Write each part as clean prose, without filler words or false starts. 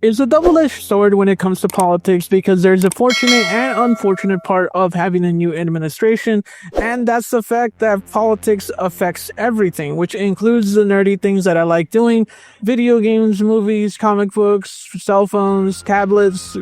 is a double-edged sword when it comes to politics because there's a fortunate and unfortunate part of having a new administration, and that's the fact that politics affects everything, which includes the nerdy things that I like doing: video games, movies, comic books, cell phones, tablets,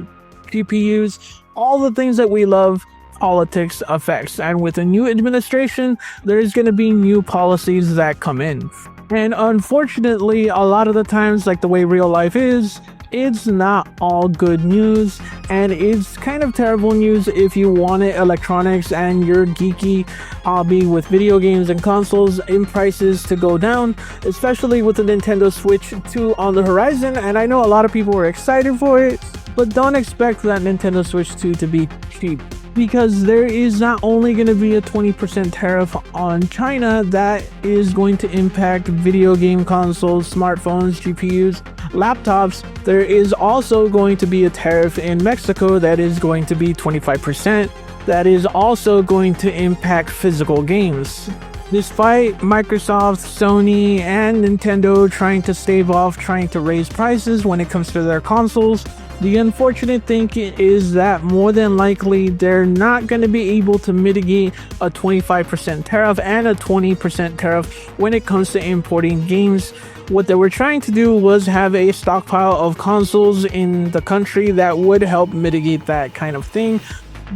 GPUs, all the things that we love. Politics affects, and with a new administration, there's going to be new policies that come in. And unfortunately, a lot of the times, like the way real life is, it's not all good news, and it's kind of terrible news if you wanted electronics and your geeky hobby with video games and consoles in prices to go down, especially with the Nintendo Switch 2 on the horizon. And I know a lot of people were excited for it, but don't expect that Nintendo Switch 2 to be cheap, because there is not only going to be a 20% tariff on China that is going to impact video game consoles, smartphones, GPUs, laptops. There is also going to be a tariff in Mexico that is going to be 25%. That is also going to impact physical games. Despite Microsoft, Sony, and Nintendo trying to stave off trying to raise prices when it comes to their consoles, the unfortunate thing is that more than likely they're not going to be able to mitigate a 25% tariff and a 20% tariff when it comes to importing games. What they were trying to do was have a stockpile of consoles in the country that would help mitigate that kind of thing.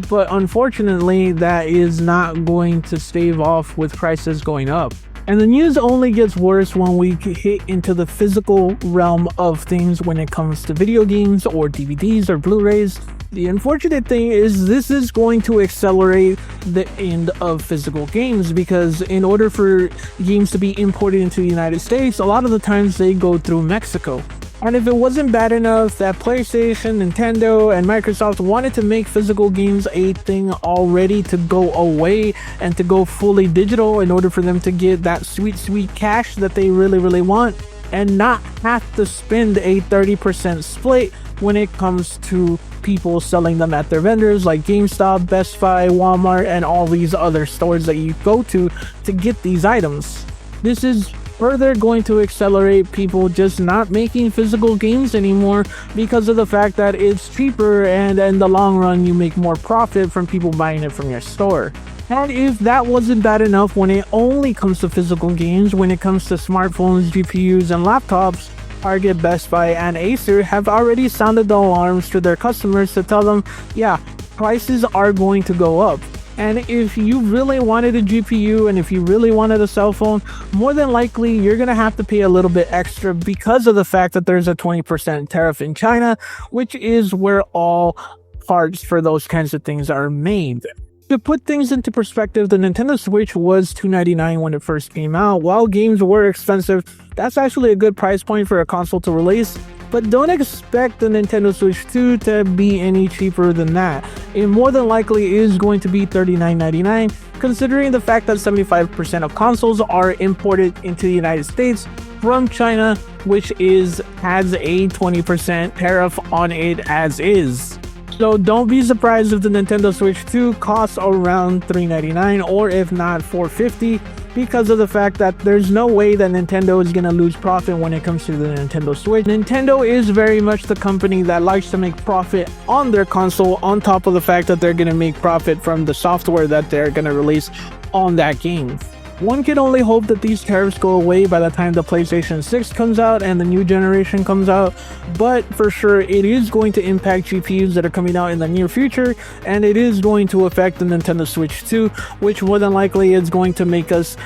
But unfortunately, that is not going to stave off with prices going up. And the news only gets worse when we hit into the physical realm of things when it comes to video games or DVDs or Blu-rays. The unfortunate thing is this is going to accelerate the end of physical games, because in order for games to be imported into the United States, a lot of the times they go through Mexico. And if it wasn't bad enough that PlayStation, Nintendo, and Microsoft wanted to make physical games a thing already to go away and to go fully digital in order for them to get that sweet cash that they really want, and not have to spend a 30% split when it comes to people selling them at their vendors like GameStop, Best Buy, Walmart, and all these other stores that you go to get these items. This is further going to accelerate people just not making physical games anymore because of the fact that it's cheaper, and in the long run you make more profit from people buying it from your store. And if that wasn't bad enough when it only comes to physical games, when it comes to smartphones, GPUs, and laptops, Target, Best Buy, and Acer have already sounded the alarms to their customers to tell them, yeah, prices are going to go up. And if you really wanted a GPU and if you really wanted a cell phone, more than likely you're going to have to pay a little bit extra because of the fact that there's a 20% tariff in China, which is where all parts for those kinds of things are made. To put things into perspective, the Nintendo Switch was $299 when it first came out. While games were expensive, that's actually a good price point for a console to release. But don't expect the Nintendo Switch 2 to be any cheaper than that. It more than likely is going to be $39.99, considering the fact that 75% of consoles are imported into the United States from China, which has a 20% tariff on it as is. So don't be surprised if the Nintendo Switch 2 costs around $399, or if not $450, because of the fact that there's no way that Nintendo is going to lose profit when it comes to the Nintendo Switch. Nintendo is very much the company that likes to make profit on their console, on top of the fact that they're going to make profit from the software that they're going to release on that game. One can only hope that these tariffs go away by the time the PlayStation 6 comes out and the new generation comes out, but for sure it is going to impact GPUs that are coming out in the near future, and it is going to affect the Nintendo Switch 2, which more than likely is going to make us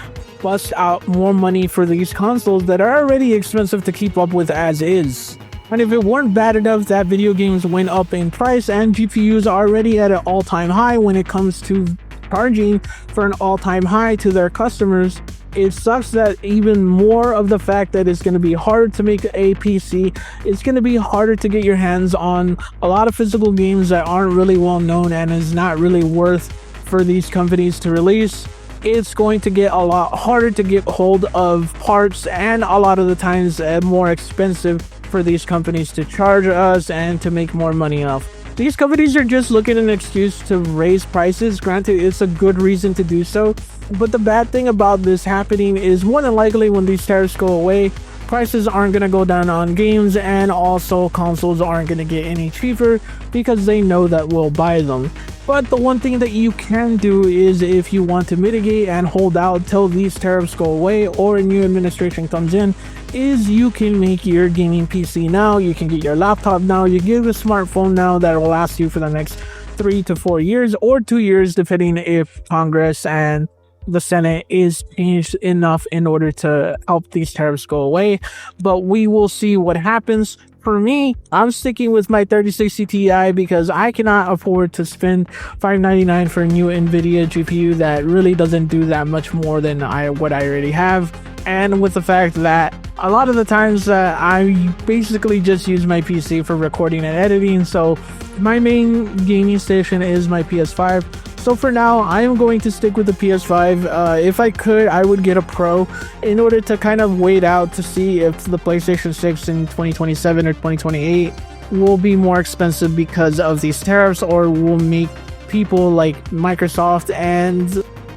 bust out more money for these consoles that are already expensive to keep up with as is. And if it weren't bad enough that video games went up in price and GPUs are already at an all-time high when it comes to charging for an all-time high to their customers, it sucks that even more of the fact that it's going to be harder to make a PC, it's going to be harder to get your hands on a lot of physical games that aren't really well known and is not really worth for these companies to release. It's going to get a lot harder to get hold of parts, and a lot of the times more expensive for these companies to charge us and to make more money off. These companies are just looking at an excuse to raise prices. Granted, it's a good reason to do so, but the bad thing about this happening is more than likely when these tariffs go away, prices aren't going to go down on games, and also consoles aren't going to get any cheaper because they know that we'll buy them. But the one thing that you can do is, if you want to mitigate and hold out till these tariffs go away or a new administration comes in, is you can make your gaming PC now, you can get your laptop now, you get a smartphone now that will last you for the next 3 to 4 years or 2 years, depending if Congress and the Senate is changed enough in order to help these tariffs go away. But we will see what happens. For me, I'm sticking with my 3060 Ti because I cannot afford to spend $599 for a new NVIDIA GPU that really doesn't do that much more than what I already have. And with the fact that a lot of the times I basically just use my PC for recording and editing, so my main gaming station is my PS5. So for now, I am going to stick with the PS5. If I could, I would get a Pro in order to kind of wait out to see if the PlayStation 6 in 2027 or 2028 will be more expensive because of these tariffs, or will make people like Microsoft and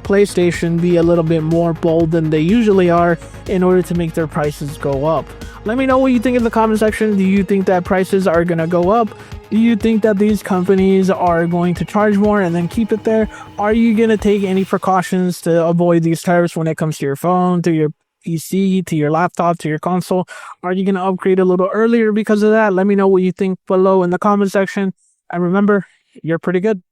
PlayStation be a little bit more bold than they usually are in order to make their prices go up. Let me know what you think in the comment section. Do you think that prices are going to go up? Do you think that these companies are going to charge more and then keep it there? Are you going to take any precautions to avoid these tariffs when it comes to your phone, to your PC, to your laptop, to your console? Are you going to upgrade a little earlier because of that? Let me know what you think below in the comment section. And remember, you're pretty good.